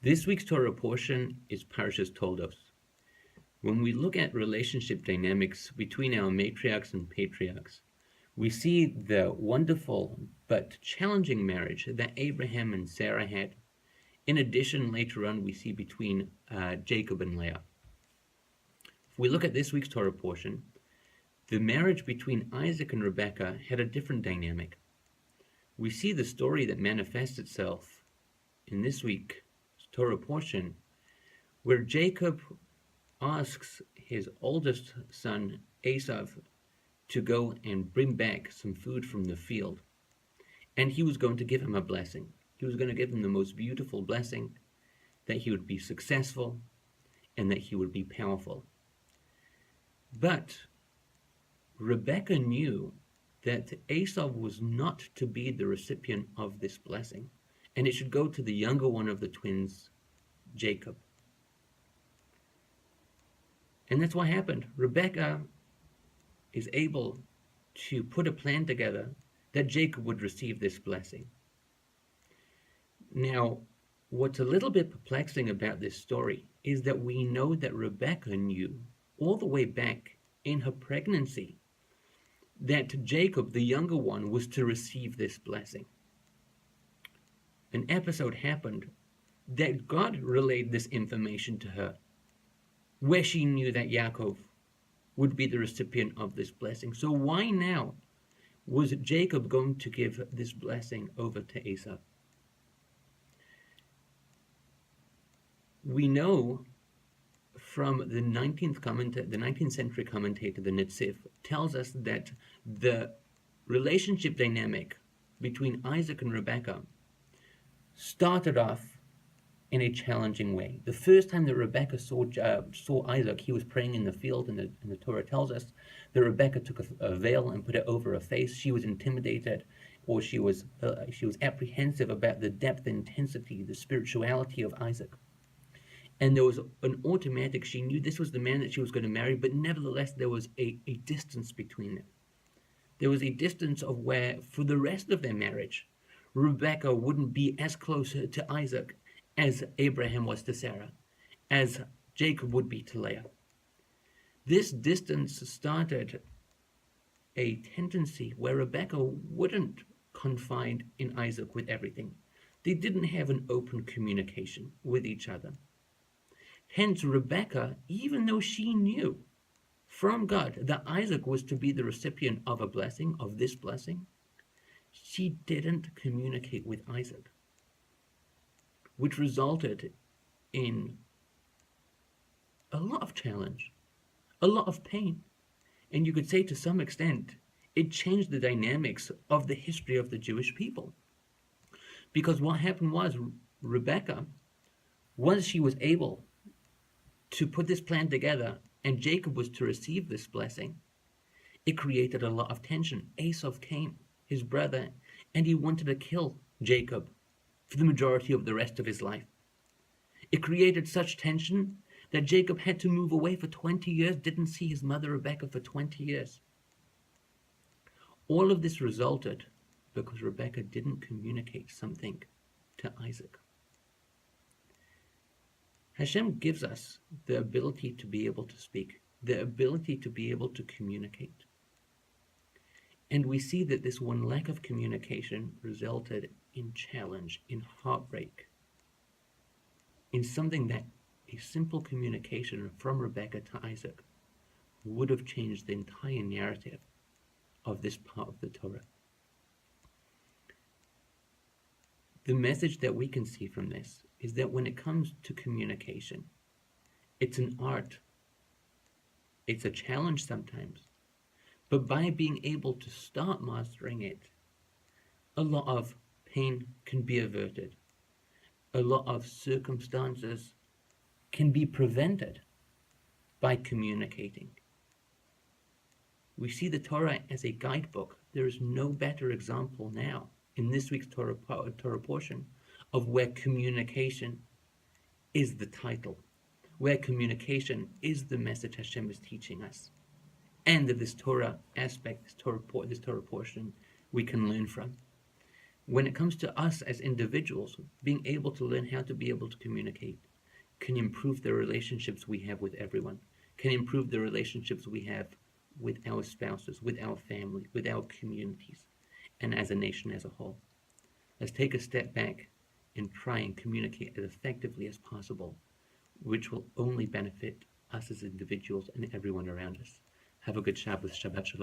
This week's Torah portion is Parshat Toldot. When we look at relationship dynamics between our matriarchs and patriarchs, we see the wonderful but challenging marriage that Abraham and Sarah had. In addition, later on, we see between Jacob and Leah. If we look at this week's Torah portion, the marriage between Isaac and Rebekah had a different dynamic. We see the story that manifests itself in this week's Torah portion, where Jacob asks his oldest son, Esau, to go and bring back some food from the field. And he was going to give him a blessing. He was going to give him the most beautiful blessing, that he would be successful and that he would be powerful. But Rebekah knew that Esau was not to be the recipient of this blessing, and it should go to the younger one of the twins, Jacob. And that's what happened. Rebekah is able to put a plan together that Jacob would receive this blessing. Now, what's a little bit perplexing about this story is that we know that Rebekah knew all the way back in her pregnancy that Jacob, the younger one, was to receive this blessing. An episode happened that God relayed this information to her, where she knew that Yaakov would be the recipient of this blessing. So why now was Jacob going to give this blessing over to Esau? We know from the 19th century commentator, the Netziv, tells us that the relationship dynamic between Isaac and Rebekah started off in a challenging way. The first time that Rebekah saw Isaac, he was praying in the field, and the Torah tells us that Rebekah took a veil and put it over her face. She was intimidated, or she was apprehensive about the depth, and intensity, the spirituality of Isaac. And there was an automatic, she knew this was the man that she was going to marry, but nevertheless there was a distance between them. There was a distance of where, for the rest of their marriage, Rebekah wouldn't be as close to Isaac as Abraham was to Sarah, as Jacob would be to Leah. This distance started a tendency where Rebekah wouldn't confide in Isaac with everything. They didn't have an open communication with each other. Hence, Rebekah, even though she knew from God that Isaac was to be the recipient of a blessing, of this blessing, she didn't communicate with Isaac, which resulted in a lot of challenge, a lot of pain. And you could say to some extent, it changed the dynamics of the history of the Jewish people. Because what happened was, Rebekah, once she was able to put this plan together and Jacob was to receive this blessing, it created a lot of tension. Esau came, his brother, and he wanted to kill Jacob for the majority of the rest of his life. It created such tension that Jacob had to move away for 20 years, didn't see his mother Rebekah for 20 years. All of this resulted because Rebekah didn't communicate something to Isaac. Hashem gives us the ability to be able to speak, the ability to be able to communicate. And we see that this one lack of communication resulted in challenge, in heartbreak, in something that a simple communication from Rebekah to Isaac would have changed the entire narrative of this part of the Torah. The message that we can see from this is that when it comes to communication, it's an art. It's a challenge sometimes. But by being able to start mastering it, a lot of pain can be averted. A lot of circumstances can be prevented by communicating. We see the Torah as a guidebook. There is no better example now in this week's Torah portion of where communication is the title, where communication is the message Hashem is teaching us, and that this Torah aspect, this Torah portion, we can learn from. When it comes to us as individuals, being able to learn how to be able to communicate can improve the relationships we have with everyone, can improve the relationships we have with our spouses, with our family, with our communities, and as a nation as a whole. Let's take a step back and try and communicate as effectively as possible, which will only benefit us as individuals and everyone around us. Have a good Shabbos. Shabbat Shalom.